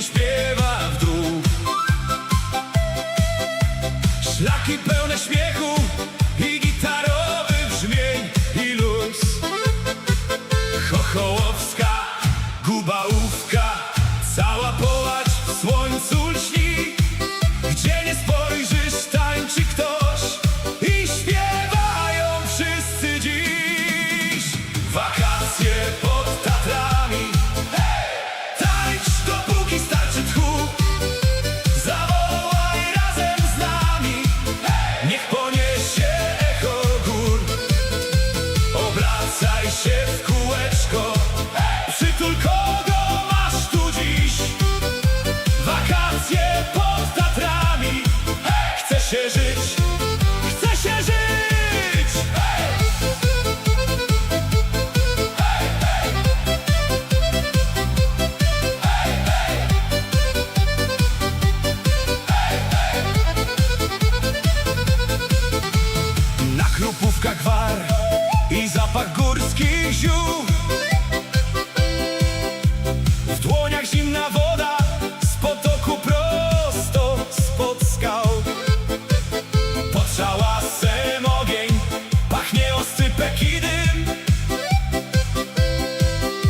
i śpiewa w dół. Szlaki pełne śmiechu i gitarowy brzmień i luz. Chochołowska, Gubałówka, cała połacz w słońcu lśni. Gdzie nie spojrzysz, tańczy ktoś i śpiewają wszyscy dziś. Wakacje pod Tatrami, tańcz dopóki starczy tchu. Zawołaj razem z nami, niech poniesie echo gór. Obracaj się w kółeczko, przytul kogo masz tu dziś. Wakacje pod Tatrami, chce się żyć, chce się żyć. Na Krupówkach gwar i zapach górskich ziół. W dłoniach zimna woda z potoku prosto spod skał. Pod szałasem ogień, pachnie oscypek i dym.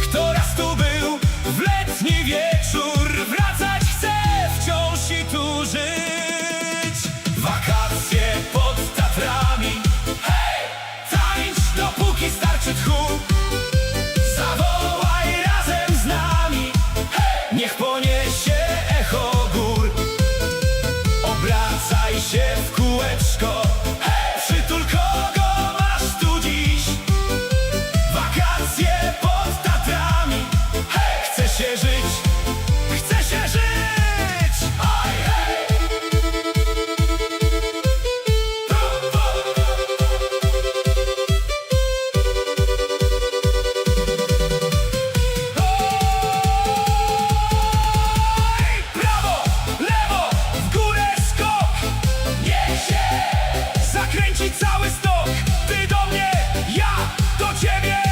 Kto raz tu był w letni wieczór, wracać chce wciąż i tu żyć. Wakacje pod Tatrami, tańcz dopóki starczy tchu. Zawołaj razem z nami, niech poniesie echo gór. Obracaj się w kółeczko, przytul kogo masz tu dziś. Wakacje pod Tatrami, chce się żyć, chce się żyć. Oj, hej! Prawo, lewo, w górę skok. Niech się zakręci cały stok. Ty do mnie, ja do ciebie.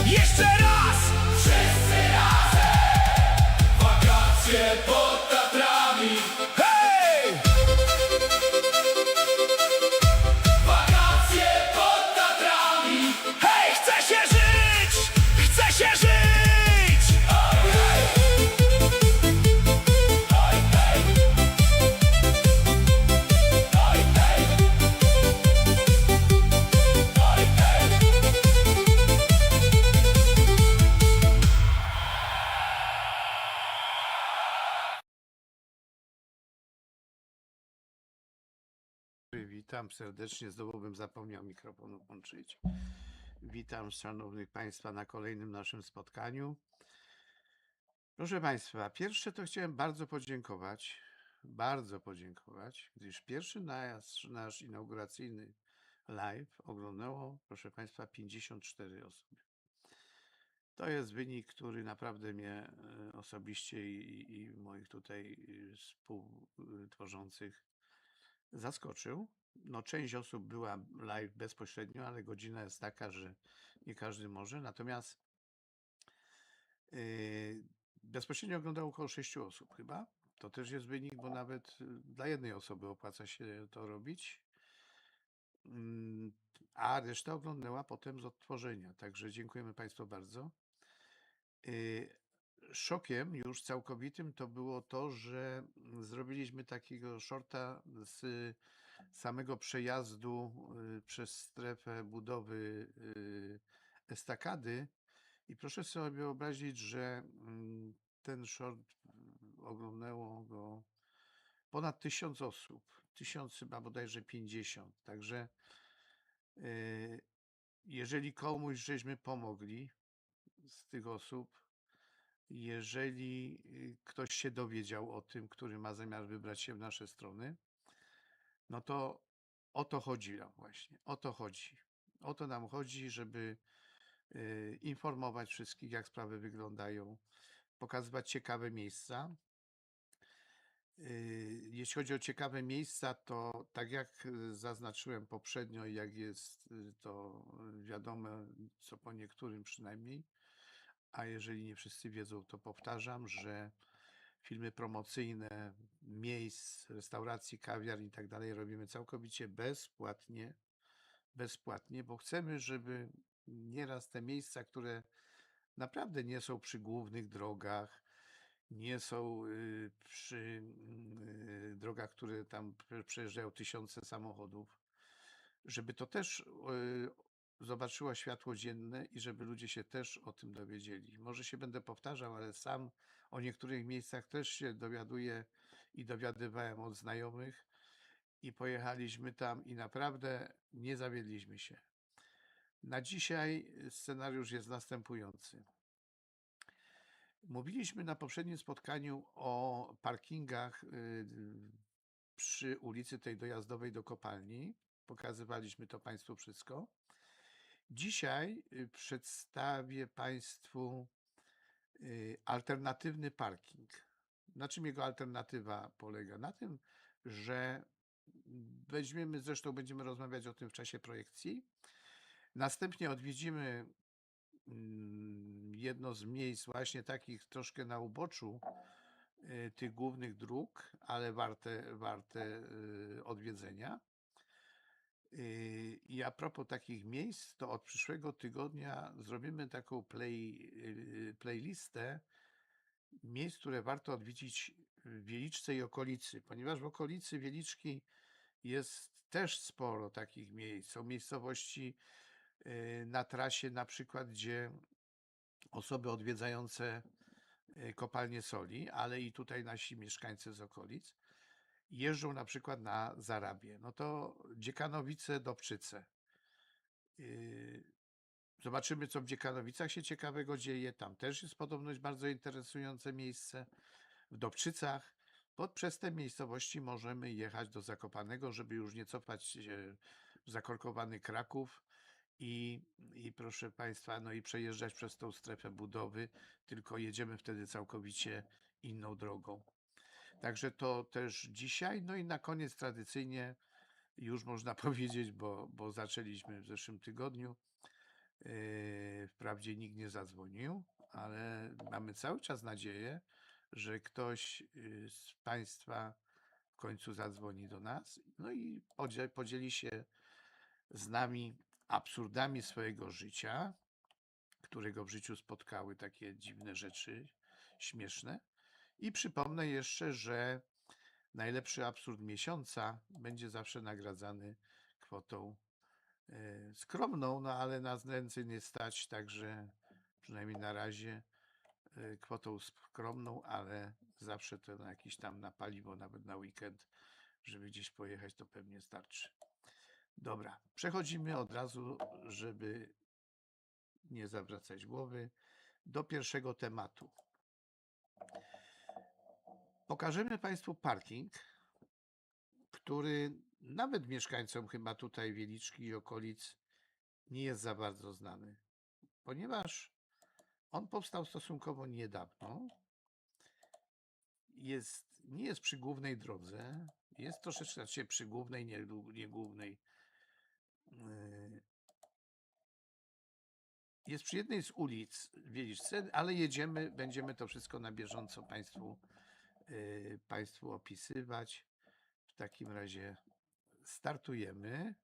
Jeszcze raz, wszyscy razem. Wakacje pod Tatrami. Hej! Wakacje pod Tatrami. Hej, chce się żyć, chce się żyć. Oj, hej! Oj, hej! Oj, hej! Oj, hej! Witam serdecznie, znowu bym zapomniał mikrofonu włączyć. Witam szanownych Państwa na kolejnym naszym spotkaniu. Proszę Państwa, pierwsze to chciałem bardzo podziękować, gdyż pierwszy nasz inauguracyjny live oglądało, proszę Państwa, 54 osoby. To jest wynik, który naprawdę mnie osobiście i moich tutaj współtworzących zaskoczył. No, część osób była live bezpośrednio, ale godzina jest taka, że nie każdy może. Natomiast bezpośrednio oglądało około 6 osób chyba. To też jest wynik, bo nawet dla jednej osoby opłaca się to robić. A reszta oglądała potem z odtworzenia. Także dziękujemy Państwu bardzo. Szokiem już całkowitym to było to, że zrobiliśmy takiego shorta z samego przejazdu przez strefę budowy estakady i proszę sobie wyobrazić, że ten short oglądało go ponad 1000 osób, 1000 chyba bodajże 50. Także jeżeli komuś żeśmy pomogli z tych osób, jeżeli ktoś się dowiedział o tym, który ma zamiar wybrać się w nasze strony, no to o to chodzi nam właśnie, o to chodzi. O to nam chodzi, żeby informować wszystkich, jak sprawy wyglądają, pokazywać ciekawe miejsca. Jeśli chodzi o ciekawe miejsca, to tak jak zaznaczyłem poprzednio, jak jest to wiadome, co po niektórym przynajmniej, a jeżeli nie wszyscy wiedzą, to powtarzam, że filmy promocyjne miejsc, restauracji, kawiarni i tak dalej robimy całkowicie bezpłatnie, bo chcemy, żeby nieraz te miejsca, które naprawdę nie są przy głównych drogach, nie są przy drogach, które tam przejeżdżają tysiące samochodów, żeby to też zobaczyło światło dzienne i żeby ludzie się też o tym dowiedzieli. Może się będę powtarzał, ale sam o niektórych miejscach też się dowiaduję i dowiadywałem od znajomych i pojechaliśmy tam i naprawdę nie zawiedliśmy się. Na dzisiaj scenariusz jest następujący. Mówiliśmy na poprzednim spotkaniu o parkingach przy ulicy tej dojazdowej do kopalni. Pokazywaliśmy to Państwu wszystko. Dzisiaj przedstawię Państwu alternatywny parking. Na czym jego alternatywa polega? Na tym, że zresztą będziemy rozmawiać o tym w czasie projekcji. Następnie odwiedzimy jedno z miejsc właśnie takich troszkę na uboczu tych głównych dróg, ale warte odwiedzenia. I a propos takich miejsc, to od przyszłego tygodnia zrobimy taką playlistę miejsc, które warto odwiedzić w Wieliczce i okolicy, ponieważ w okolicy Wieliczki jest też sporo takich miejsc. Są miejscowości na trasie na przykład, gdzie osoby odwiedzające kopalnie soli, ale i tutaj nasi mieszkańcy z okolic jeżdżą na przykład na Zarabię. No to Dziekanowice, Dobczyce. Zobaczymy, co w Dziekanowicach się ciekawego dzieje. Tam też jest podobność bardzo interesujące miejsce. W Dobczycach, bo przez te miejscowości możemy jechać do Zakopanego, żeby już nie cofać się w zakorkowany Kraków i proszę Państwa, no i przejeżdżać przez tą strefę budowy, tylko jedziemy wtedy całkowicie inną drogą. Także to też dzisiaj. No i na koniec tradycyjnie, już można powiedzieć, bo zaczęliśmy w zeszłym tygodniu, wprawdzie nikt nie zadzwonił, ale mamy cały czas nadzieję, że ktoś z Państwa w końcu zadzwoni do nas, no i podzieli się z nami absurdami swojego życia, którego w życiu spotkały takie dziwne rzeczy, śmieszne. I przypomnę jeszcze, że najlepszy absurd miesiąca będzie zawsze nagradzany kwotą skromną, no ale nas więcej nie stać, także przynajmniej na razie kwotą skromną, ale zawsze to na jakiś tam na paliwo, nawet na weekend, żeby gdzieś pojechać, to pewnie starczy. Dobra, przechodzimy od razu, żeby nie zawracać głowy, do pierwszego tematu. Pokażemy Państwu parking, który nawet mieszkańcom chyba tutaj Wieliczki i okolic nie jest za bardzo znany, ponieważ on powstał stosunkowo niedawno. Nie jest przy głównej drodze, jest troszeczkę przy głównej, nie głównej. Jest przy jednej z ulic w Wieliczce, ale będziemy to wszystko na bieżąco Państwu opisywać. W takim razie startujemy.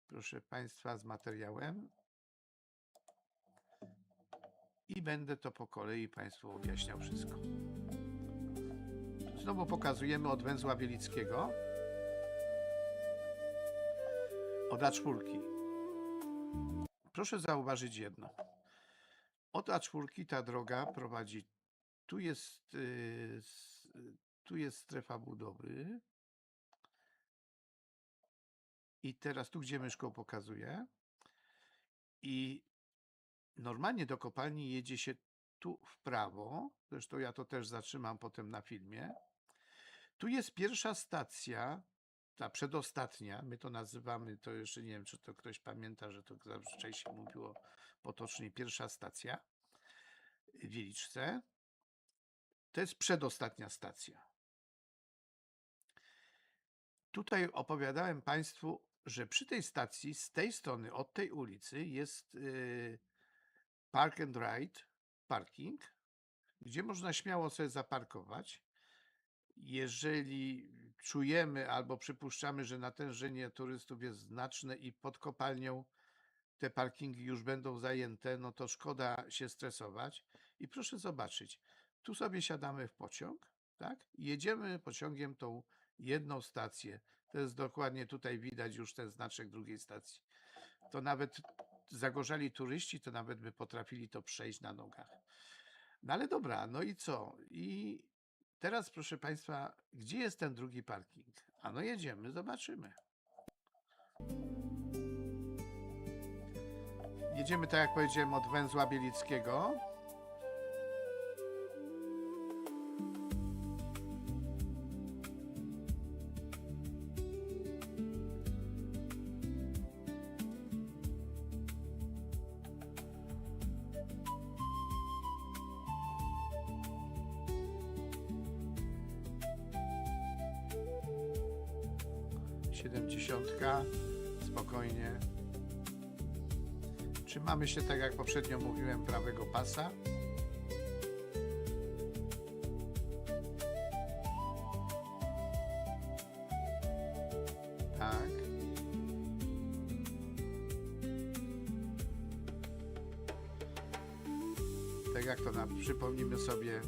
Proszę Państwa, z materiałem. I będę to po kolei Państwu objaśniał wszystko. Znowu pokazujemy od węzła Wielickiego, od A4. Proszę zauważyć jedno. Od A4 ta droga prowadzi, tu jest strefa budowy i teraz tu, gdzie myszką pokazuję, i normalnie do kopalni jedzie się tu w prawo, zresztą ja to też zatrzymam potem na filmie. Tu jest pierwsza stacja, ta przedostatnia, my to nazywamy, to jeszcze nie wiem, czy to ktoś pamięta, że to zazwyczaj się mówiło potocznie, pierwsza stacja w Wieliczce. To jest przedostatnia stacja. Tutaj opowiadałem Państwu, że przy tej stacji, z tej strony, od tej ulicy jest Park and Ride, parking, gdzie można śmiało sobie zaparkować. Jeżeli czujemy albo przypuszczamy, że natężenie turystów jest znaczne i pod kopalnią te parkingi już będą zajęte, no to szkoda się stresować. I proszę zobaczyć, tu sobie siadamy w pociąg, tak? I jedziemy pociągiem tą jedną stację. To jest dokładnie tutaj widać już ten znaczek drugiej stacji. To nawet zagorzali turyści, to nawet by potrafili to przejść na nogach. No ale dobra, no i co? I teraz, proszę Państwa, gdzie jest ten drugi parking? A no jedziemy, zobaczymy. Jedziemy, tak jak powiedziałem, od węzła Bielickiego. Siedemdziesiątka, spokojnie. Trzymamy się, tak jak poprzednio mówiłem, prawego pasa. Tak. Tak jak to przypomnimy sobie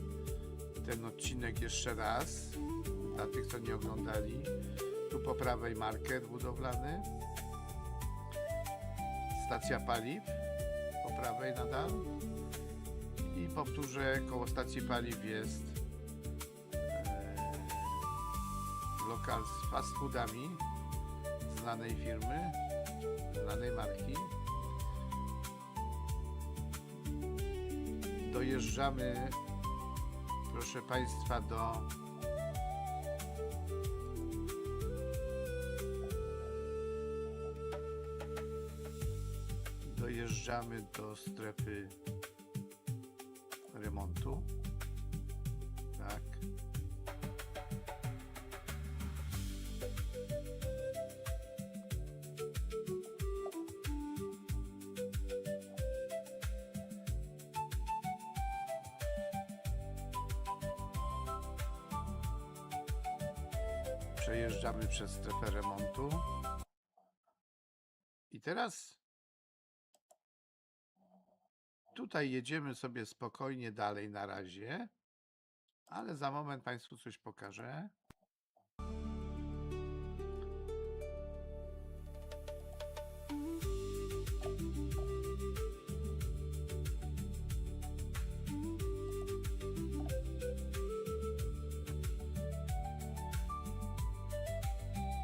ten odcinek jeszcze raz, dla tych, co nie oglądali. Tu po prawej market budowlany. Stacja paliw po prawej nadal. I powtórzę, koło stacji paliw jest lokal z fast foodami znanej firmy, znanej marki. Dojeżdżamy, proszę Państwa, dojeżdżamy do strefy remontu. Tak. Przejeżdżamy przez strefę remontu. I teraz tutaj jedziemy sobie spokojnie dalej na razie, ale za moment Państwu coś pokażę.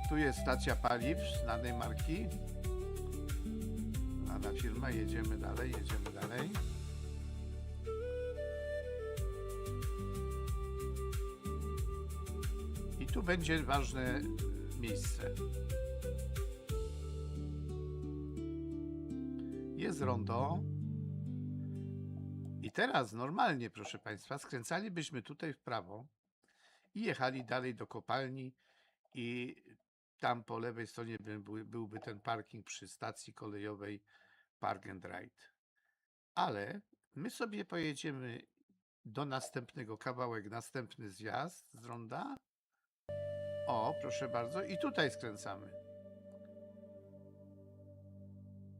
Tu jest stacja paliw znanej marki. Znana firma, jedziemy dalej, jedziemy dalej. I tu będzie ważne miejsce. Jest rondo. I teraz normalnie, proszę Państwa, skręcalibyśmy tutaj w prawo i jechali dalej do kopalni i tam po lewej stronie byłby ten parking przy stacji kolejowej Park and Ride. Ale my sobie pojedziemy do następnego kawałek, następny zjazd z ronda. O, proszę bardzo, i tutaj skręcamy.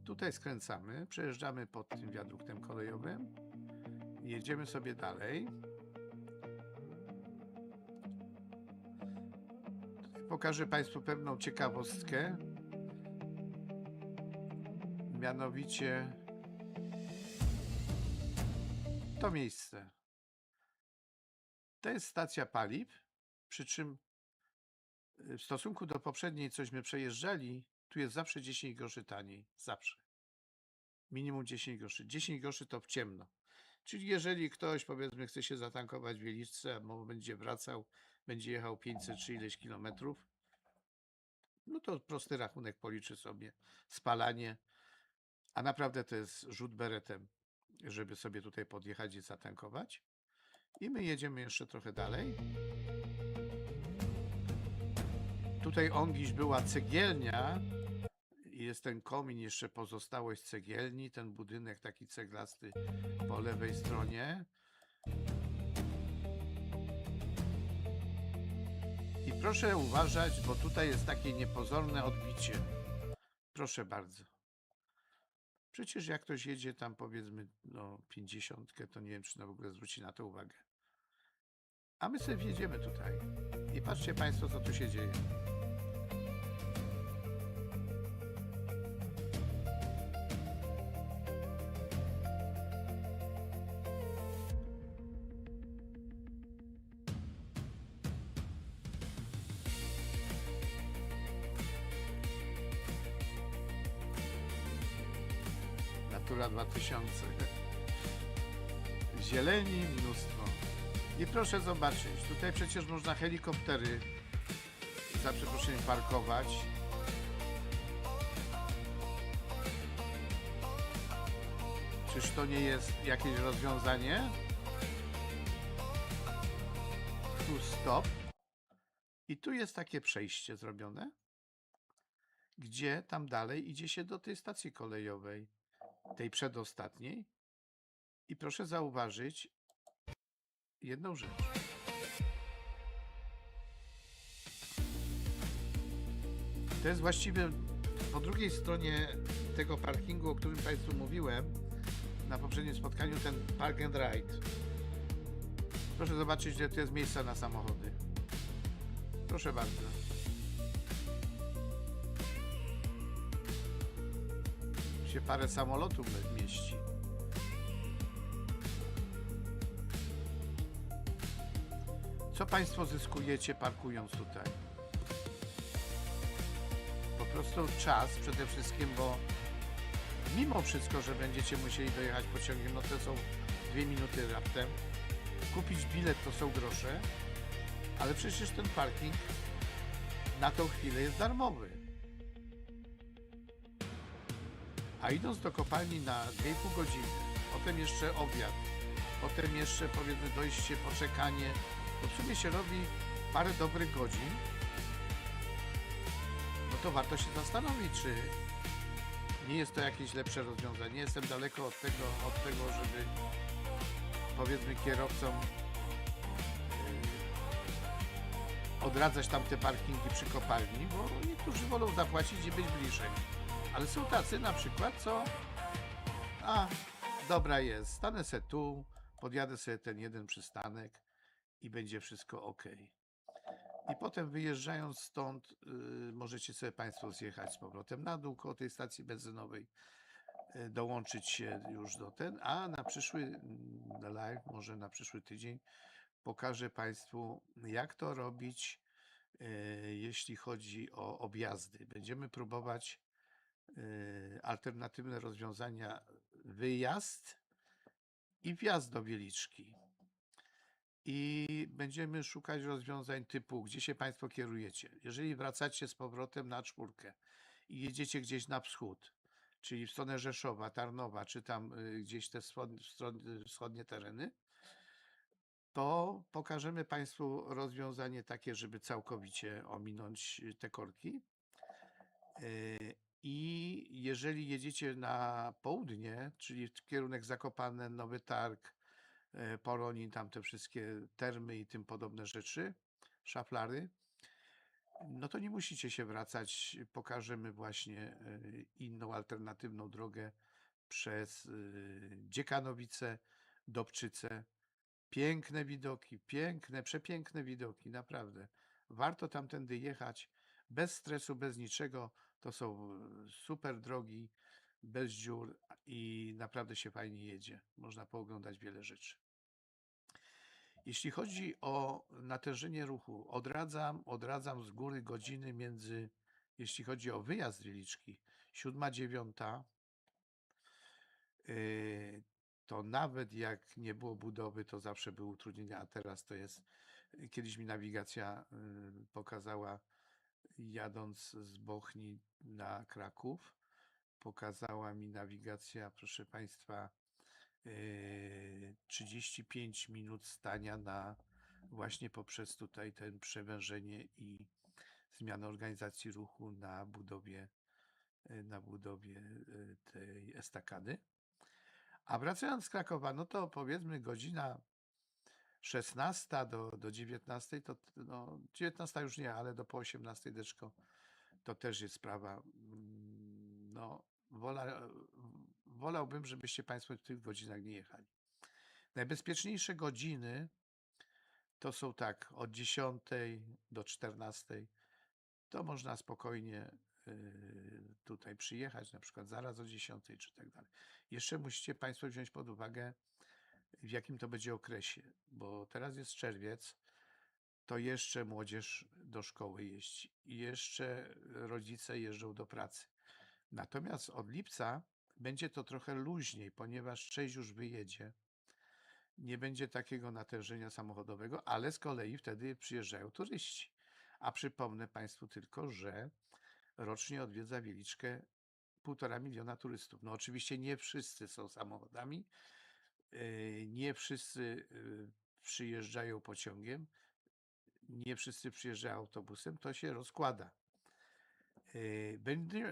Tutaj skręcamy, przejeżdżamy pod tym wiaduktem kolejowym. Jedziemy sobie dalej. Pokażę Państwu pewną ciekawostkę. Mianowicie to miejsce. To jest stacja paliw, przy czym w stosunku do poprzedniej, cośmy przejeżdżali, tu jest zawsze 10 groszy taniej. Zawsze. Minimum 10 groszy. 10 groszy to w ciemno. Czyli jeżeli ktoś, powiedzmy, chce się zatankować w Wieliczce, albo będzie wracał, będzie jechał 500 czy ileś kilometrów, no to prosty rachunek policzy sobie spalanie, a naprawdę to jest rzut beretem, żeby sobie tutaj podjechać i zatankować. I my jedziemy jeszcze trochę dalej. Tutaj ongiś była cegielnia, jest ten komin, jeszcze pozostałość cegielni, ten budynek taki ceglasty po lewej stronie. Proszę uważać, bo tutaj jest takie niepozorne odbicie. Proszę bardzo. Przecież jak ktoś jedzie tam powiedzmy 50, to nie wiem, czy w ogóle zwróci na to uwagę. A my sobie wjedziemy tutaj. I patrzcie Państwo, co tu się dzieje. Natura 2000. Zieleni mnóstwo. I proszę zobaczyć, tutaj przecież można helikoptery za przeproszeniem parkować. Czyż to nie jest jakieś rozwiązanie? Tu stop. I tu jest takie przejście zrobione, gdzie tam dalej idzie się do tej stacji kolejowej, tej przedostatniej. I proszę zauważyć jedną rzecz. To jest właściwie po drugiej stronie tego parkingu, o którym Państwu mówiłem na poprzednim spotkaniu, ten park and ride. Proszę zobaczyć, gdzie to jest miejsca na samochody. Proszę bardzo. Się parę samolotów mieści. Co Państwo zyskujecie parkując tutaj? Po prostu czas przede wszystkim, bo mimo wszystko, że będziecie musieli dojechać pociągiem, no to są 2 minuty raptem. Kupić bilet to są grosze, ale przecież ten parking na tą chwilę jest darmowy. A idąc do kopalni na 2,5 godziny, potem jeszcze obiad, potem jeszcze powiedzmy dojście, poczekanie, to w sumie się robi parę dobrych godzin, no to warto się zastanowić, czy nie jest to jakieś lepsze rozwiązanie. Nie jestem daleko od tego, żeby powiedzmy kierowcom odradzać tamte parkingi przy kopalni, bo niektórzy wolą zapłacić i być bliżej. Ale są tacy na przykład, co dobra jest, stanę se tu, podjadę sobie ten jeden przystanek i będzie wszystko ok. I potem wyjeżdżając stąd możecie sobie Państwo zjechać z powrotem na dół koło tej stacji benzynowej, dołączyć się już do a na przyszły live, może na przyszły tydzień pokażę Państwu, jak to robić, jeśli chodzi o objazdy. Będziemy próbować alternatywne rozwiązania, wyjazd i wjazd do Wieliczki. I będziemy szukać rozwiązań typu, gdzie się Państwo kierujecie. Jeżeli wracacie z powrotem na 4 i jedziecie gdzieś na wschód, czyli w stronę Rzeszowa, Tarnowa, czy tam gdzieś te wschodnie tereny, to pokażemy Państwu rozwiązanie takie, żeby całkowicie ominąć te korki. I jeżeli jedziecie na południe, czyli w kierunek Zakopane, Nowy Targ, Poronin, tam te wszystkie termy i tym podobne rzeczy, szaflary, no to nie musicie się wracać. Pokażemy właśnie inną, alternatywną drogę przez Dziekanowice, Dobczyce. Piękne widoki, przepiękne widoki, naprawdę. Warto tamtędy jechać bez stresu, bez niczego. To są super drogi, bez dziur i naprawdę się fajnie jedzie. Można pooglądać wiele rzeczy. Jeśli chodzi o natężenie ruchu, odradzam z góry godziny między, jeśli chodzi o wyjazd z Wieliczki, 7-9, to nawet jak nie było budowy, to zawsze były utrudnienia, a teraz to jest, kiedyś mi nawigacja pokazała, jadąc z Bochni na Kraków, pokazała mi nawigacja, proszę Państwa, 35 minut stania właśnie poprzez tutaj ten przewężenie i zmianę organizacji ruchu na budowie tej estakady. A wracając z Krakowa, no to powiedzmy godzina 16 do 19, to no 19 już nie, ale do po 18 deczko to też jest sprawa. No, wolałbym, żebyście Państwo w tych godzinach nie jechali. Najbezpieczniejsze godziny to są tak, od 10 do 14. To można spokojnie tutaj przyjechać, na przykład zaraz o 10 czy tak dalej. Jeszcze musicie Państwo wziąć pod uwagę, w jakim to będzie okresie, bo teraz jest czerwiec, to jeszcze młodzież do szkoły jeździ i jeszcze rodzice jeżdżą do pracy. Natomiast od lipca będzie to trochę luźniej, ponieważ część już wyjedzie. Nie będzie takiego natężenia samochodowego, ale z kolei wtedy przyjeżdżają turyści. A przypomnę Państwu tylko, że rocznie odwiedza Wieliczkę 1,5 miliona turystów. No oczywiście nie wszyscy są samochodami, nie wszyscy przyjeżdżają pociągiem, nie wszyscy przyjeżdżają autobusem, to się rozkłada.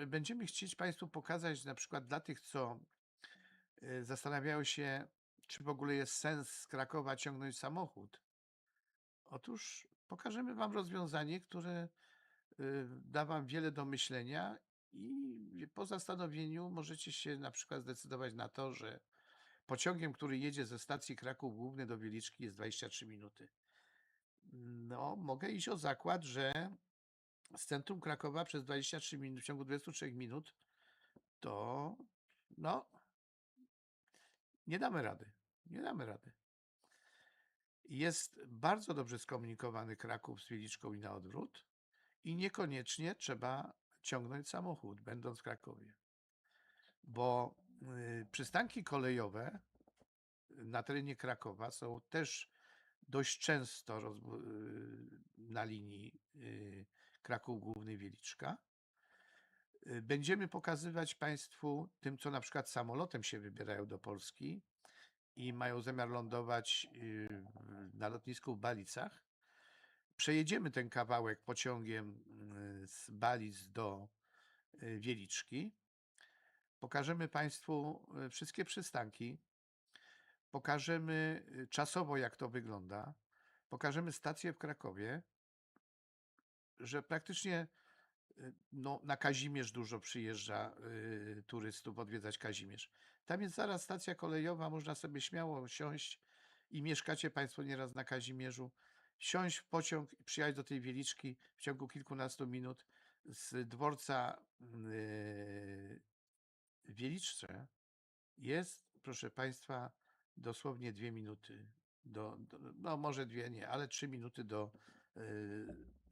Będziemy chcieć Państwu pokazać na przykład dla tych, co zastanawiają się, czy w ogóle jest sens z Krakowa ciągnąć samochód. Otóż pokażemy Wam rozwiązanie, które da Wam wiele do myślenia i po zastanowieniu możecie się na przykład zdecydować na to, że pociągiem, który jedzie ze stacji Kraków Główny do Wieliczki jest 23 minuty. No, mogę iść o zakład, że z centrum Krakowa przez 23 minuty, w ciągu 23 minut, to no, nie damy rady. Nie damy rady. Jest bardzo dobrze skomunikowany Kraków z Wieliczką i na odwrót i niekoniecznie trzeba ciągnąć samochód, będąc w Krakowie. Bo przystanki kolejowe na terenie Krakowa są też dość często na linii Kraków Główny Wieliczka. Będziemy pokazywać Państwu tym, co na przykład samolotem się wybierają do Polski i mają zamiar lądować na lotnisku w Balicach. Przejedziemy ten kawałek pociągiem z Balic do Wieliczki. Pokażemy Państwu wszystkie przystanki. Pokażemy czasowo, jak to wygląda. Pokażemy stację w Krakowie, że praktycznie no, na Kazimierz dużo przyjeżdża turystów odwiedzać Kazimierz. Tam jest zaraz stacja kolejowa, można sobie śmiało siąść i mieszkacie Państwo nieraz na Kazimierzu, wsiąść w pociąg i przyjechać do tej Wieliczki w ciągu kilkunastu minut z dworca w Wieliczce jest, proszę Państwa, dosłownie 2 minuty, no może 2 nie, ale 3 minuty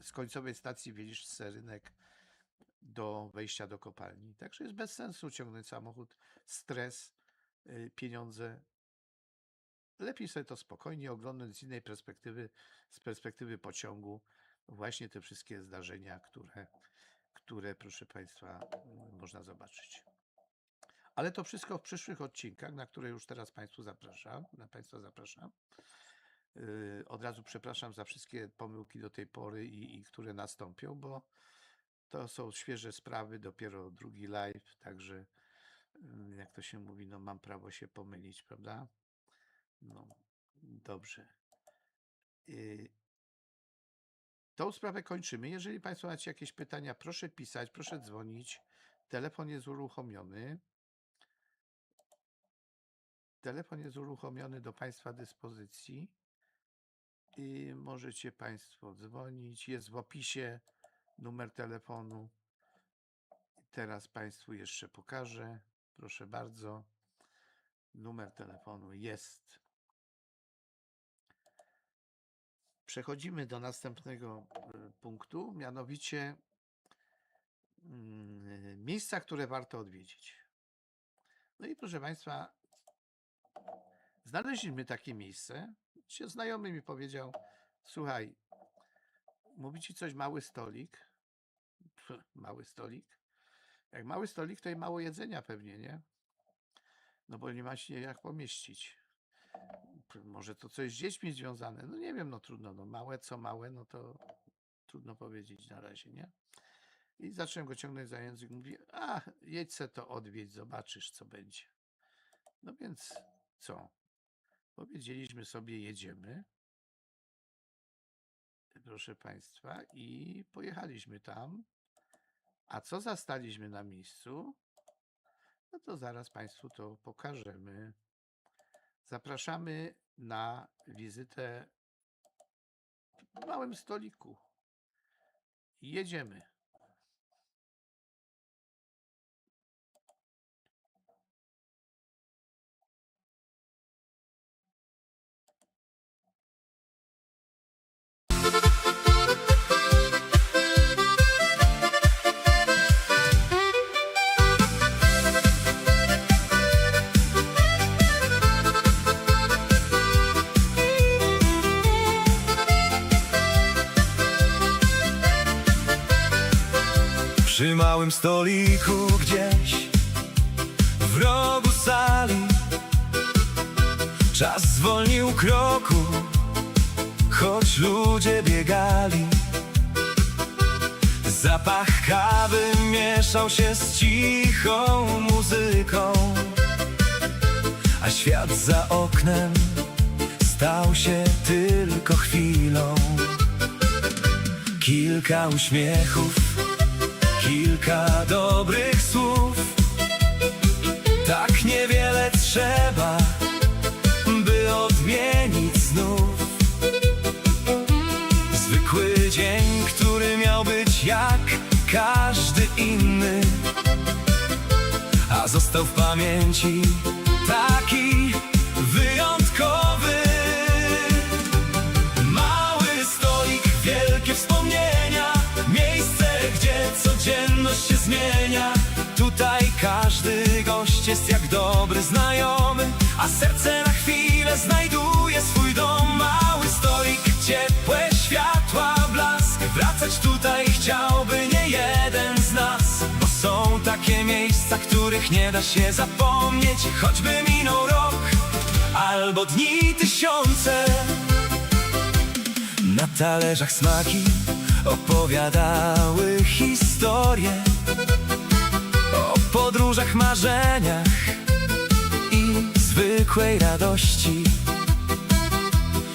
z końcowej stacji Wieliczce Rynek do wejścia do kopalni. Także jest bez sensu ciągnąć samochód, stres, pieniądze. Lepiej sobie to spokojnie oglądać z innej perspektywy, z perspektywy pociągu, właśnie te wszystkie zdarzenia, które proszę Państwa, można zobaczyć. Ale to wszystko w przyszłych odcinkach, na które już teraz Państwa zapraszam. Od razu przepraszam za wszystkie pomyłki do tej pory i które nastąpią, bo to są świeże sprawy, dopiero drugi live, także jak to się mówi, no mam prawo się pomylić, prawda? No, dobrze. Tą sprawę kończymy. Jeżeli Państwo macie jakieś pytania, proszę pisać, proszę dzwonić. Telefon jest uruchomiony. Telefon jest uruchomiony do Państwa dyspozycji i możecie Państwo dzwonić. Jest w opisie numer telefonu. Teraz Państwu jeszcze pokażę. Proszę bardzo. Numer telefonu jest. Przechodzimy do następnego punktu, mianowicie miejsca, które warto odwiedzić. No i proszę Państwa, znaleźliśmy takie miejsce. Znajomy mi powiedział: słuchaj, mówi Ci coś mały stolik? Mały stolik? Jak mały stolik, to i mało jedzenia pewnie, nie? No bo nie ma się jak pomieścić. Może to coś z dziećmi związane? No nie wiem, no trudno. No małe, co małe, no to trudno powiedzieć na razie, nie? I zacząłem go ciągnąć za język. Mówi: a, jedź se to odwiedź, zobaczysz, co będzie. No więc co? Powiedzieliśmy sobie, jedziemy. proszę Państwa, i pojechaliśmy tam. A co zastaliśmy na miejscu? No to zaraz Państwu to pokażemy. Zapraszamy na wizytę w małym stoliku. Jedziemy. Przy małym stoliku gdzieś w rogu sali czas zwolnił kroku, choć ludzie biegali. Zapach kawy mieszał się z cichą muzyką, a świat za oknem stał się tylko chwilą. Kilka uśmiechów, kilka dobrych słów, tak niewiele trzeba, by odmienić znów zwykły dzień, który miał być jak każdy inny, a został w pamięci taki wyjątkowy. Mały stolik, wielkie wspomnienia, miejsce, gdzie codzienność się zmienia. Tutaj każdy gość jest jak dobry znajomy, a serce na chwilę znajduje swój dom. Mały stolik, ciepłe światła, blask, wracać tutaj chciałby nie jeden z nas, bo są takie miejsca, których nie da się zapomnieć, choćby minął rok albo dni tysiące. Na talerzach smaki opowiadały historie o podróżach, marzeniach i zwykłej radości.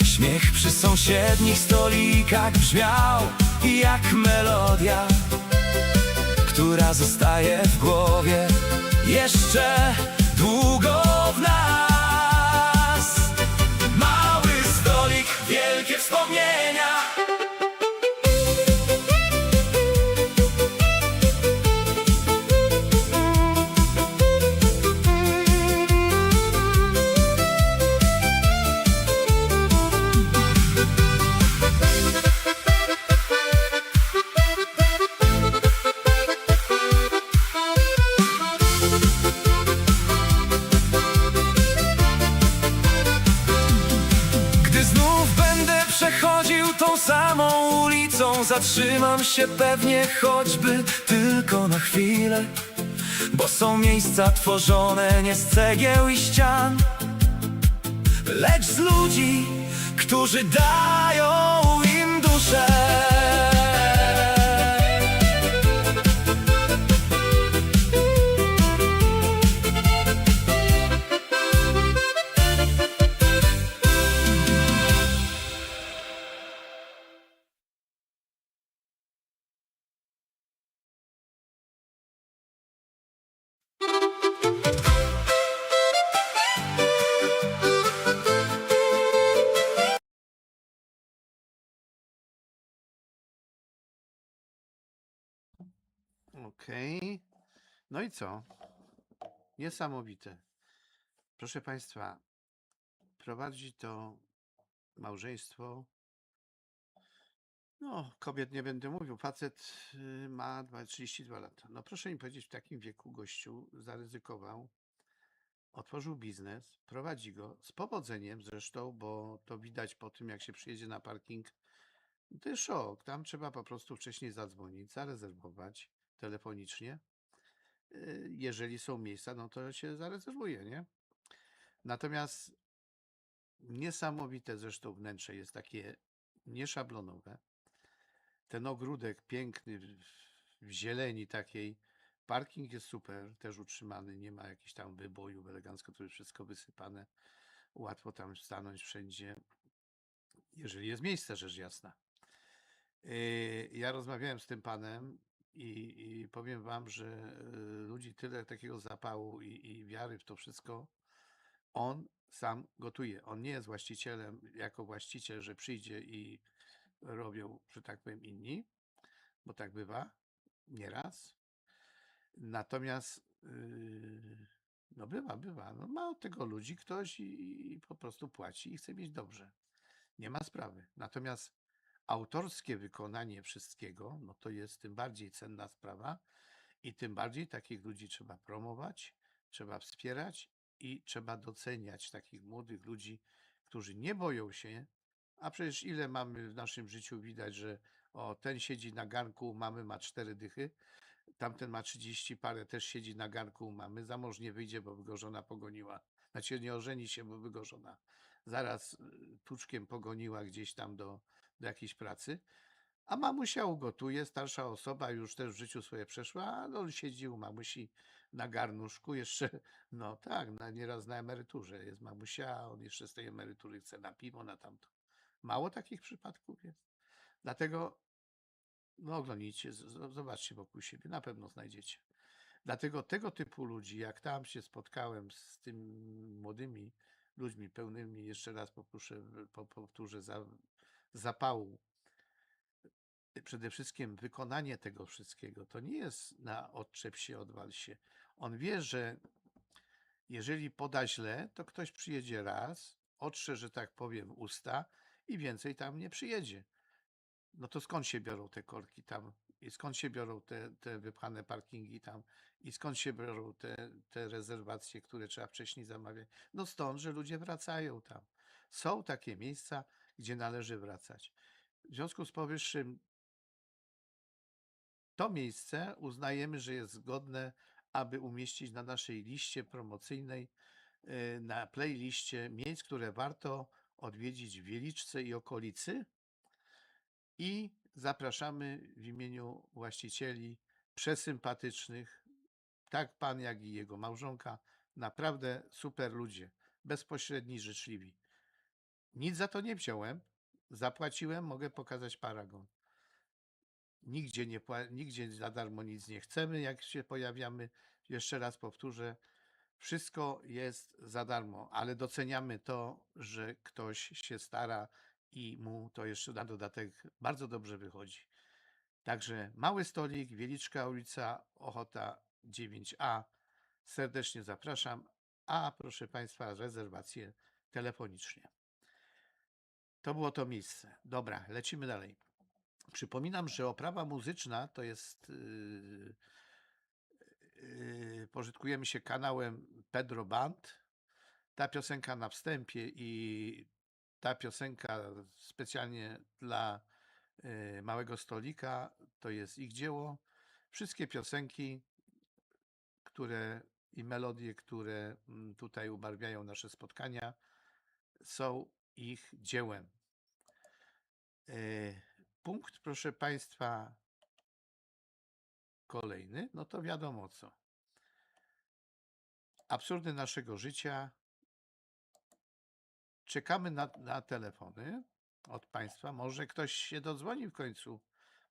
Śmiech przy sąsiednich stolikach brzmiał jak melodia, która zostaje w głowie jeszcze długo w nas. Mały stolik, wielkie wspomnienia. Przechodził tą samą ulicą, zatrzymam się pewnie choćby tylko na chwilę, bo są miejsca tworzone nie z cegieł i ścian, lecz z ludzi, którzy dają im duszę. Okej. No i co? Niesamowite. Proszę Państwa, prowadzi to małżeństwo. No, kobiet nie będę mówił. Facet ma 32 lata. No proszę mi powiedzieć, w takim wieku gościu zaryzykował, otworzył biznes, prowadzi go z powodzeniem zresztą, bo to widać po tym, jak się przyjedzie na parking. To jest szok. Tam trzeba po prostu wcześniej zadzwonić, zarezerwować telefonicznie. Jeżeli są miejsca, no to się zarezerwuje, nie? Natomiast niesamowite zresztą wnętrze jest takie nieszablonowe. Ten ogródek piękny w zieleni takiej. Parking jest super, też utrzymany, nie ma jakichś tam wybojów, elegancko to jest wszystko wysypane. Łatwo tam stanąć wszędzie, jeżeli jest miejsce, rzecz jasna. Ja rozmawiałem z tym panem i powiem wam, że ludzi tyle takiego zapału i wiary w to wszystko, on sam gotuje. On nie jest właścicielem jako właściciel, że przyjdzie i robią, że tak powiem, inni, bo tak bywa nieraz. Natomiast no bywa. No ma od tego ludzi ktoś i po prostu płaci i chce mieć dobrze. Nie ma sprawy. Natomiast autorskie wykonanie wszystkiego, no to jest tym bardziej cenna sprawa i tym bardziej takich ludzi trzeba promować, trzeba wspierać i trzeba doceniać takich młodych ludzi, którzy nie boją się, a przecież ile mamy w naszym życiu widać, że o, ten siedzi na garnku, mamy ma 4 dychy, tamten ma 30 parę, też siedzi na garnku u mamy, za mąż nie wyjdzie, bo by go żona pogoniła. Znaczy nie ożeni się, bo by go żona zaraz tuczkiem pogoniła gdzieś tam do jakiejś pracy. A mamusia ugotuje, starsza osoba, już też w życiu swoje przeszła, a on siedzi u mamusi na garnuszku, jeszcze, no tak, nieraz na emeryturze jest mamusia, a on jeszcze z tej emerytury chce na piwo, na tamto. Mało takich przypadków jest. Dlatego no oglądnijcie, zobaczcie wokół siebie, na pewno znajdziecie. Dlatego tego typu ludzi, jak tam się spotkałem z tymi młodymi ludźmi pełnymi, jeszcze raz powtórzę, zapału, przede wszystkim wykonanie tego wszystkiego, to nie jest na odczep się, odwal się. On wie, że jeżeli poda źle, to ktoś przyjedzie raz, otrze, że tak powiem, usta i więcej tam nie przyjedzie. No to skąd się biorą te korki tam? I skąd się biorą te wypchane parkingi tam? I skąd się biorą te rezerwacje, które trzeba wcześniej zamawiać? No stąd, że ludzie wracają tam. Są takie miejsca, gdzie należy wracać. W związku z powyższym to miejsce uznajemy, że jest zgodne, aby umieścić na naszej liście promocyjnej, na playliście miejsc, które warto odwiedzić w Wieliczce i okolicy. I zapraszamy w imieniu właścicieli przesympatycznych, tak pan, jak i jego małżonka. Naprawdę super ludzie, bezpośredni, życzliwi. Nic za to nie wziąłem, zapłaciłem, mogę pokazać paragon. Nigdzie za darmo nic nie chcemy, jak się pojawiamy. Jeszcze raz powtórzę, wszystko jest za darmo, ale doceniamy to, że ktoś się stara i mu to jeszcze na dodatek bardzo dobrze wychodzi. Także Mały Stolik, Wieliczka, ulica Ochota 9A. Serdecznie zapraszam, a proszę Państwa, rezerwacje telefonicznie. To było to miejsce. Dobra, lecimy dalej. Przypominam, że oprawa muzyczna to jest. Pożytkujemy się kanałem Pedro Band. Ta piosenka na wstępie i ta piosenka specjalnie dla Małego Stolika to jest ich dzieło. Wszystkie piosenki, które i melodie, które tutaj ubarwiają nasze spotkania, są ich dziełem. Punkt, proszę Państwa, kolejny, no to wiadomo co. Absurdy naszego życia. Czekamy na telefony od Państwa. Może ktoś się dodzwoni w końcu.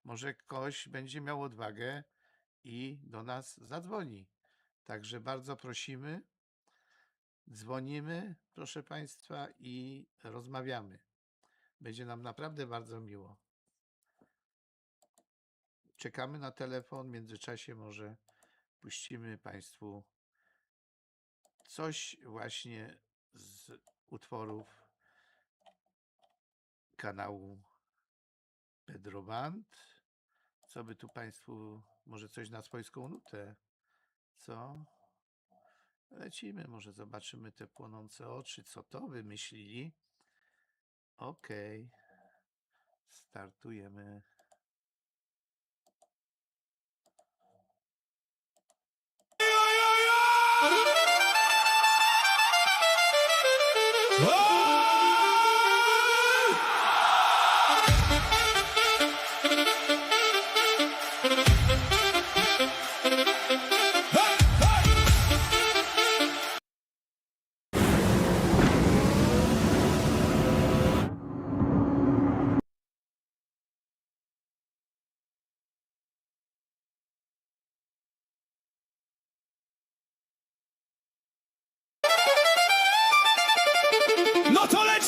Może ktoś będzie miał odwagę i do nas zadzwoni. Także bardzo prosimy, dzwonimy, proszę Państwa, i rozmawiamy. Będzie nam naprawdę bardzo miło. Czekamy na telefon. W międzyczasie może puścimy Państwu coś właśnie z utworów kanału Pedro Band. Co by tu Państwu, może coś na swojską nutę? Co? Lecimy, może zobaczymy te płonące oczy, co to wymyślili. Okej. Startujemy.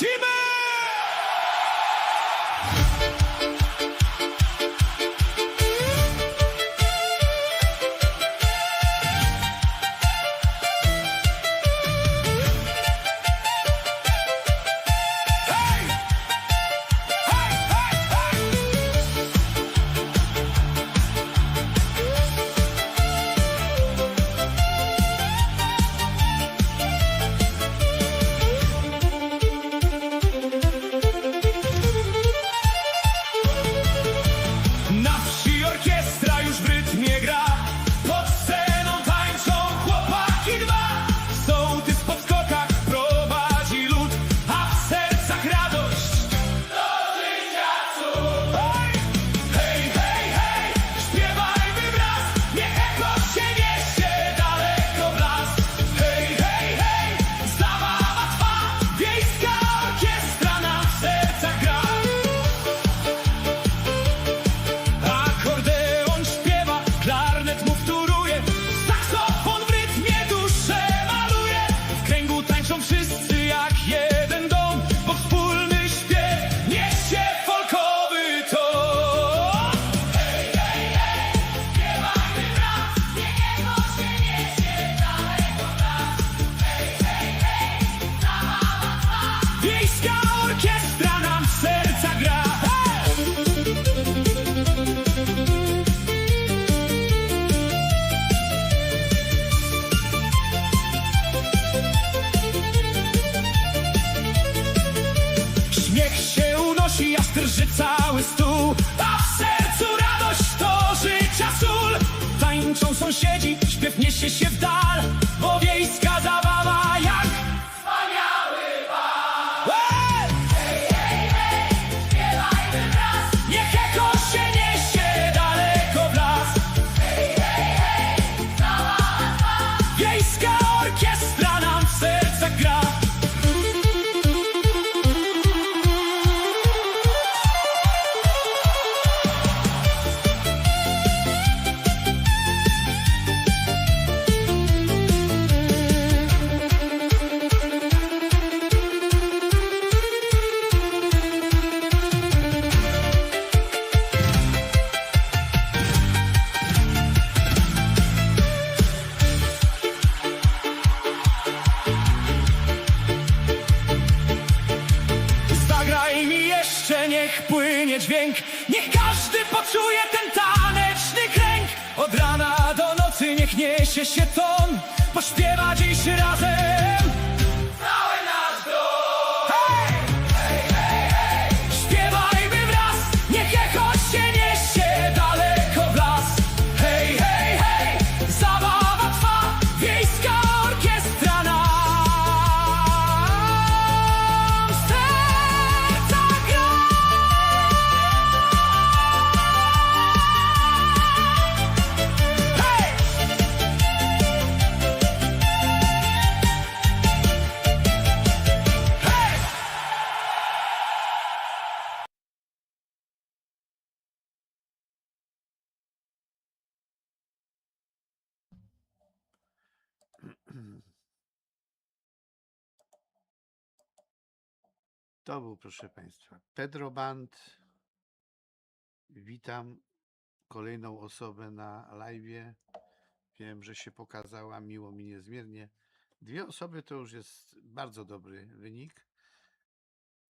lecimy! Hej! Hej, hej, hej! Na wsi orkiestra już w rytmie gra. Pod sceną tańczą chłopaki dwa. Sołtys w podskokach prowadzi lud, a w sercach radość do życia cud. Hej, hej, hej, śpiewajmy wraz, niech echo się niesie daleko w las. Hej, hej, hej, zabawa trwa, wiejska orkiestra nam w sercach gra. Akordeon śpiewa, klarnet mu wtóruje, saksofon w rytmie duszę maluje. W kręgu tańczą wszyscy jak jeden dom, bo wspólny śpiew niesie folkowy ton. Hej, hej, hej, śpiewajmy wraz, niech echo się niesie daleko w las. Hej, hej, hej, zabawa trwa, wiejska orkiestra nam w serca gra. Śmiech się unosi, aż drży cały stół, a w sercu radość to życia sól. Tańczą sąsiedzi, śpiew niesie się w dal, bo wiejska zabawa jak wspaniały bal. Hej, hej, hej, śpiewajmy wraz, niech echo się niesie daleko w las. Hej, hej, hej, zabawa trwa, wiejska orkiestra nam w sercach gra. Zagraj mi jeszcze, niech płynie dźwięk, niech każdy poczuje ten taneczny kręg. Od rana do nocy niech niesie się ton, pośpiewa dziś razem cały nasz dom. Hej, hej, hej, hej, śpiewajmy wraz, niech echo się niesie daleko w las. Hej, hej, hej, zabawa trwa, wiejska orkiestra nam w sercach gra. Hej! Hej! To był, proszę Państwa, Pedro Band. Witam kolejną osobę na live'ie. Wiem, że się pokazała, miło mi niezmiernie. 2 osoby to już jest bardzo dobry wynik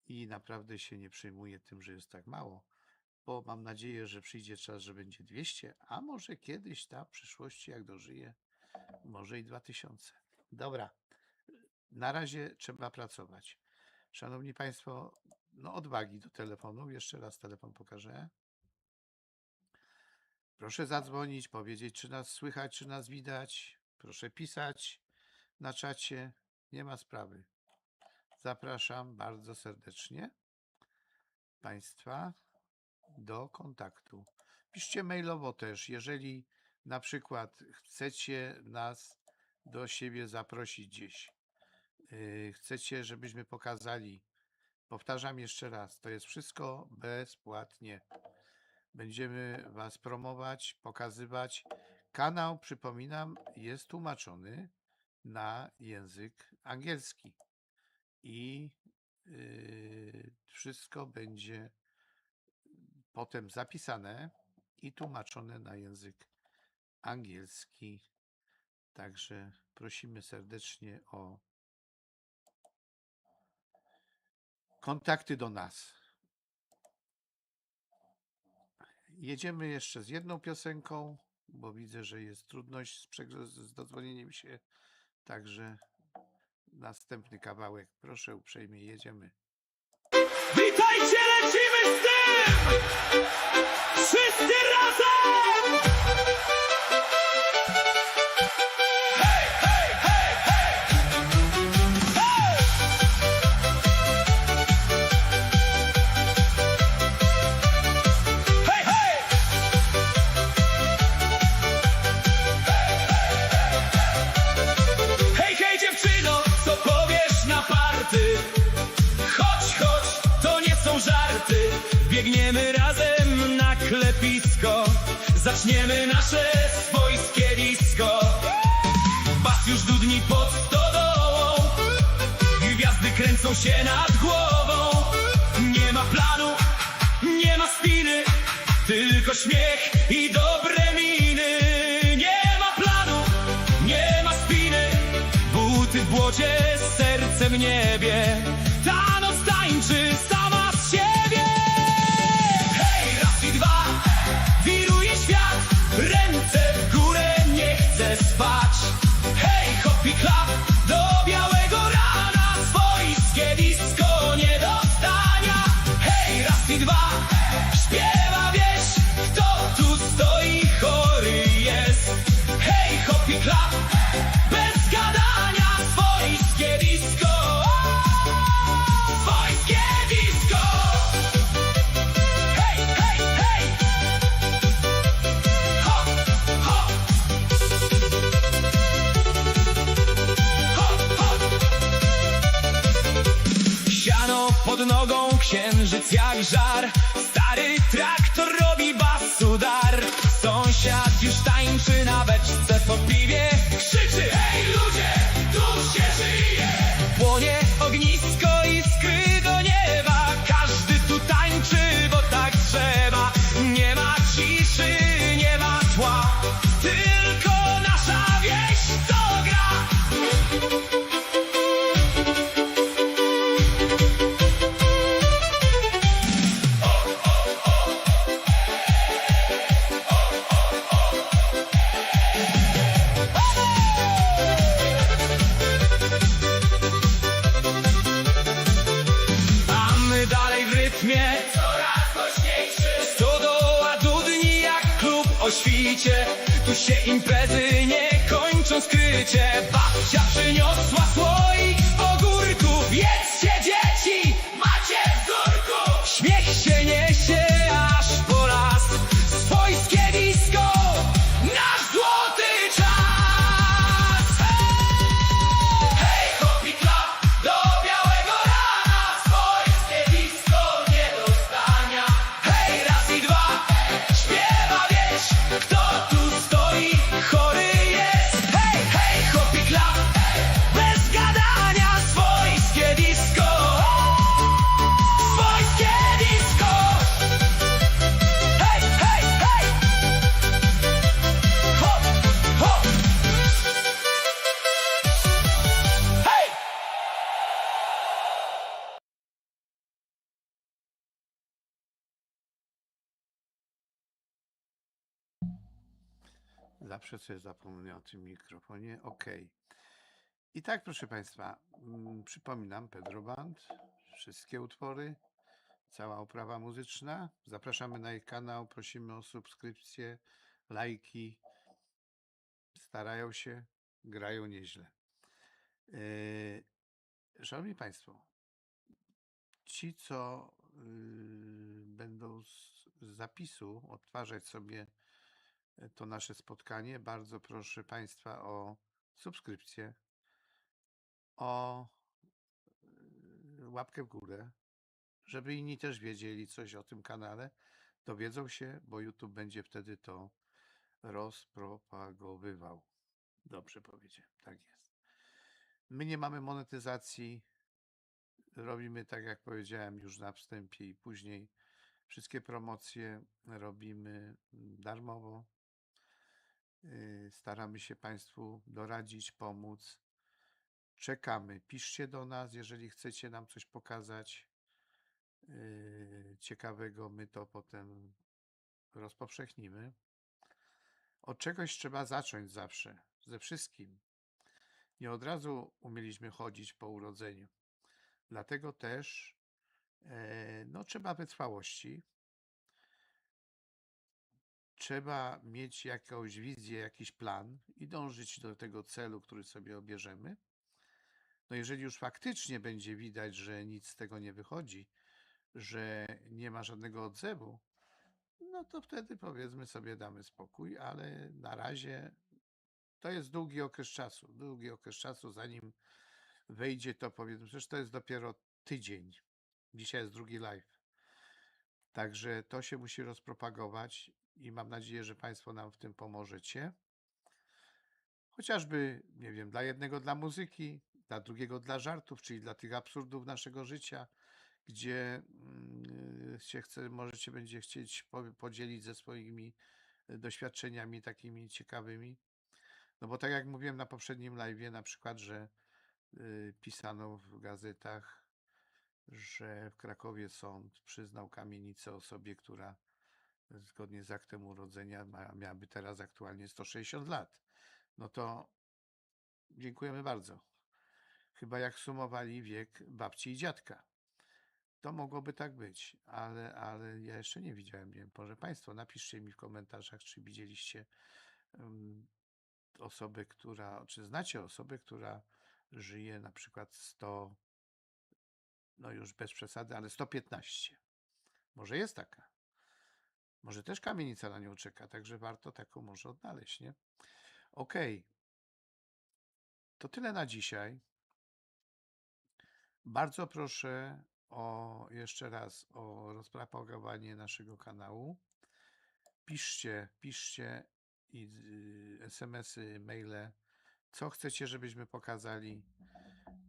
i naprawdę się nie przejmuję tym, że jest tak mało, bo mam nadzieję, że przyjdzie czas, że będzie 200, a może kiedyś w przyszłości, jak dożyję, może i 2000. Dobra, na razie trzeba pracować. Szanowni Państwo, no odwagi do telefonu. Jeszcze raz telefon pokażę. Proszę zadzwonić, powiedzieć, czy nas słychać, czy nas widać. Proszę pisać na czacie. Nie ma sprawy. Zapraszam bardzo serdecznie Państwa do kontaktu. Piszcie mailowo też, jeżeli na przykład chcecie nas do siebie zaprosić gdzieś. Chcecie, żebyśmy pokazali. Powtarzam jeszcze raz, to jest wszystko bezpłatnie. Będziemy Was promować, pokazywać. Kanał, przypominam, jest tłumaczony na język angielski i wszystko będzie potem zapisane i tłumaczone na język angielski. Także prosimy serdecznie o kontakty do nas. Jedziemy jeszcze z jedną piosenką, bo widzę, że jest trudność z dodzwonieniem się. Także następny kawałek. Proszę uprzejmie, jedziemy. Witajcie, lecimy z tym! Wszyscy razem! Hej, hej, hej, hej! Hej! Hej, hej! Hej, hej, dziewczyno, co powiesz na party? Chodź, chodź, to nie są żarty. Biegniemy razem na klepisko. Zaczniemy nasze swojskie disco. Bas już dudni pod stodołą. Gwiazdy kręcą się nad głową. Nie ma planu, nie ma spiny, tylko śmiech i dobre miny. Nie ma planu, nie ma spiny, buty w błocie, serce w niebie. Ta noc tańczy sama z siebie. Hej, raz i dwa, wiruje świat. Ręce w górę, nie chcę spać. Hej, hop i klap, do białego rana. Swojskie disco nie do stania. Hej, raz i dwa, śpiewa wieś. Kto tu stoi, chory jest. Hej, hop i klap, bez gadania. Swojskie disco. Swojskie disco. Hej, hej, hej. Hop, hop. Hop, hop. Siano pod nogą, księżyc jak żar. Stary traktor robi basudar. Sąsiad już tańczy na beczce po piwie. Krzyczy, hej ludzie, tu się żyje. Płonie ognisko, iskry do nieba. Każdy tu tańczy, bo tak trzeba. Nie ma ciszy, nie ma tła, tylko nasza wieś, co gra. A my dalej w rytmie, coraz głośniejszy. Stodoła dudni jak klub o świcie. Tu się imprezy nie kończą skrycie. Babcia przyniosła słoik z ogórków. Jedzcie dzieci, macie w górku. Śmiech się niesie aż po las. Swojskie disco, nasz złoty czas. Hej, hop i klap, do białego rana. Swojskie disco nie do stania. Hej, raz i dwa, śpiewa wieś. Kto tu stoi, chory jest. Hej, hej, hop i klap, bez gadania. Swojskie disco. Swojskie disco. Hej, hej, hej. Hop, hop. Hej! Zawsze sobie zapomnę o tym mikrofonie. OK. I tak, proszę Państwa, przypominam, Pedro Band, wszystkie utwory, cała oprawa muzyczna. Zapraszamy na ich kanał, prosimy o subskrypcję, lajki. Starają się, grają nieźle. Szanowni Państwo, ci, co będą z zapisu odtwarzać sobie to nasze spotkanie, bardzo proszę Państwa o subskrypcję, o łapkę w górę, żeby inni też wiedzieli coś o tym kanale, dowiedzą się, bo YouTube będzie wtedy to rozpropagowywał. Dobrze powiedziałem, tak jest. My nie mamy monetyzacji, robimy tak, jak powiedziałem już na wstępie i później. Wszystkie promocje robimy darmowo. Staramy się Państwu doradzić, pomóc. Czekamy. Piszcie do nas, jeżeli chcecie nam coś pokazać ciekawego. My to potem rozpowszechnimy. Od czegoś trzeba zacząć zawsze, ze wszystkim. Nie od razu umieliśmy chodzić po urodzeniu. Dlatego też no, trzeba wytrwałości. Trzeba mieć jakąś wizję, jakiś plan i dążyć do tego celu, który sobie obierzemy. No jeżeli już faktycznie będzie widać, że nic z tego nie wychodzi, że nie ma żadnego odzewu, no to wtedy powiedzmy sobie damy spokój, ale na razie to jest długi okres czasu, zanim wejdzie to powiedzmy, przecież to jest dopiero tydzień. Dzisiaj jest drugi live. Także to się musi rozpropagować i mam nadzieję, że Państwo nam w tym pomożecie. Chociażby, nie wiem, dla jednego dla muzyki, dla drugiego dla żartów, czyli dla tych absurdów naszego życia, gdzie się chce, możecie będzie chcieć podzielić ze swoimi doświadczeniami takimi ciekawymi. No bo tak jak mówiłem na poprzednim live'ie, na przykład, że pisano w gazetach, że w Krakowie sąd przyznał kamienicę osobie, która zgodnie z aktem urodzenia miałaby teraz aktualnie 160 lat. No to dziękujemy bardzo. Chyba jak sumowali wiek babci i dziadka. To mogłoby tak być, ale ja jeszcze nie widziałem. Nie wiem, może Państwo napiszcie mi w komentarzach, czy widzieliście osobę, czy znacie osobę, która żyje na przykład 100, no już bez przesady, ale 115. Może jest taka. Może też kamienica na nią czeka, także warto taką może odnaleźć, nie? Okej. To tyle na dzisiaj. Bardzo proszę jeszcze raz o rozpropagowanie naszego kanału. Piszcie i SMS-y, maile, co chcecie, żebyśmy pokazali.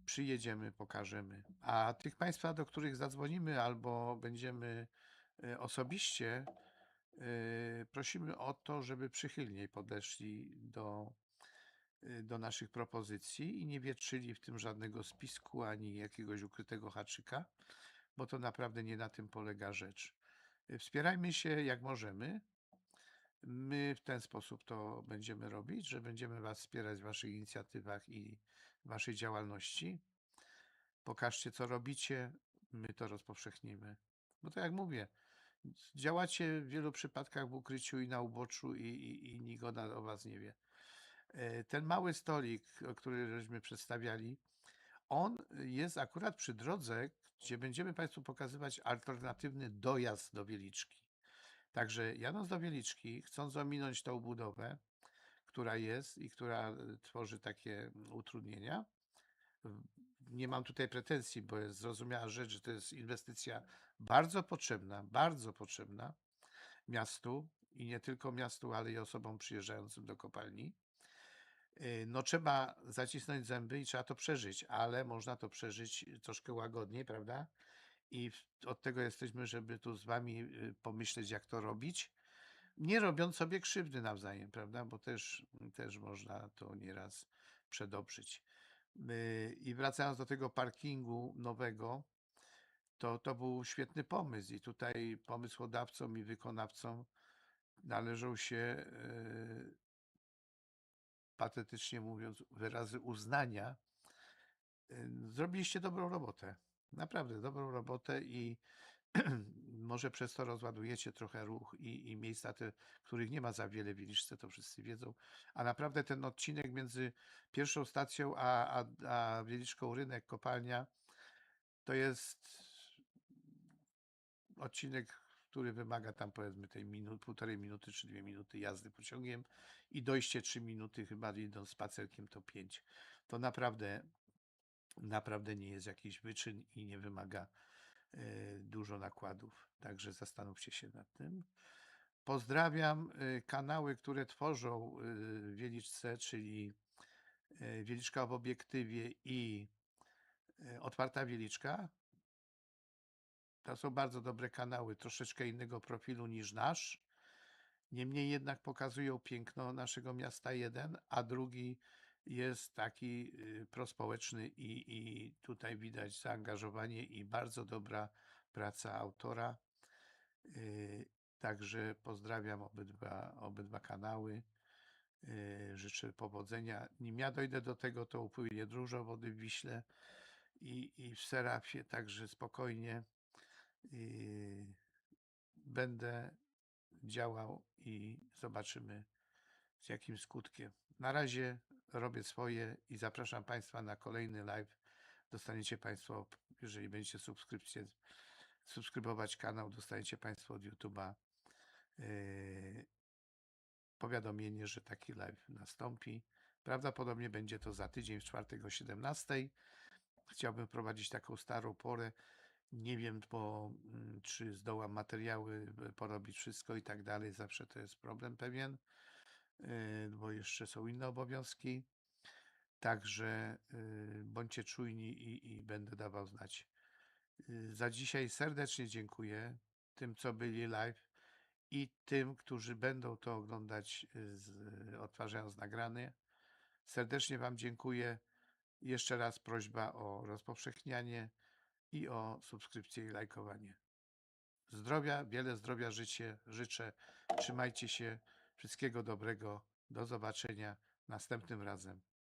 Przyjedziemy, pokażemy. A tych Państwa, do których zadzwonimy albo będziemy osobiście, prosimy o to, żeby przychylniej podeszli do naszych propozycji i nie wietrzyli w tym żadnego spisku ani jakiegoś ukrytego haczyka, bo to naprawdę nie na tym polega rzecz. Wspierajmy się jak możemy. My w ten sposób to będziemy robić, że będziemy Was wspierać w Waszych inicjatywach i Waszej działalności. Pokażcie, co robicie, my to rozpowszechnimy. Bo tak jak mówię, działacie w wielu przypadkach w ukryciu i na uboczu i nikt o Was nie wie. Ten mały stolik, który żeśmy przedstawiali, on jest akurat przy drodze, gdzie będziemy Państwu pokazywać alternatywny dojazd do Wieliczki. Także jadąc do Wieliczki, chcąc ominąć tą budowę, która jest i która tworzy takie utrudnienia, nie mam tutaj pretensji, bo jest zrozumiała rzecz, że to jest inwestycja bardzo potrzebna miastu i nie tylko miastu, ale i osobom przyjeżdżającym do kopalni. No trzeba zacisnąć zęby i trzeba to przeżyć, ale można to przeżyć troszkę łagodniej, prawda? I od tego jesteśmy, żeby tu z Wami pomyśleć, jak to robić, nie robiąc sobie krzywdy nawzajem, prawda? Bo też można to nieraz przedobrzyć. I wracając do tego parkingu nowego, to był świetny pomysł i tutaj pomysłodawcom i wykonawcom należą się, patetycznie mówiąc, wyrazy uznania. Zrobiliście dobrą robotę, naprawdę dobrą robotę i może przez to rozładujecie trochę ruch i miejsca te, których nie ma za wiele w Wieliczce, to wszyscy wiedzą, a naprawdę ten odcinek między pierwszą stacją a Wieliczką Rynek, kopalnia, to jest odcinek, który wymaga tam powiedzmy tej półtorej minuty czy 2 minuty jazdy pociągiem i dojście 3 minuty, chyba idąc spacerkiem to 5. To naprawdę nie jest jakiś wyczyn i nie wymaga dużo nakładów. Także zastanówcie się nad tym. Pozdrawiam kanały, które tworzą w Wieliczce, czyli Wieliczka w obiektywie i Otwarta Wieliczka. To są bardzo dobre kanały, troszeczkę innego profilu niż nasz. Niemniej jednak pokazują piękno naszego miasta jeden, a drugi jest taki prospołeczny i tutaj widać zaangażowanie i bardzo dobra praca autora. Także pozdrawiam obydwa kanały. Życzę powodzenia. Nim ja dojdę do tego, to upłynie dużo wody w Wiśle i w Serafie, także spokojnie będę działał i zobaczymy z jakim skutkiem. Na razie robię swoje i zapraszam Państwa na kolejny live. Dostaniecie Państwo, jeżeli będziecie subskrybować kanał, dostaniecie Państwo od YouTube'a powiadomienie, że taki live nastąpi. Prawdopodobnie będzie to za tydzień, w czwartek o 17:00. Chciałbym prowadzić taką starą porę. Nie wiem, czy zdołam materiały porobić wszystko i tak dalej. Zawsze to jest problem pewien, bo jeszcze są inne obowiązki. Także bądźcie czujni i będę dawał znać. Za dzisiaj serdecznie dziękuję tym, co byli live i tym, którzy będą to oglądać, odtwarzając nagranie. Serdecznie Wam dziękuję. Jeszcze raz prośba o rozpowszechnianie i o subskrypcję i lajkowanie. Zdrowia, wiele zdrowia życzę. Trzymajcie się. Wszystkiego dobrego. Do zobaczenia następnym razem.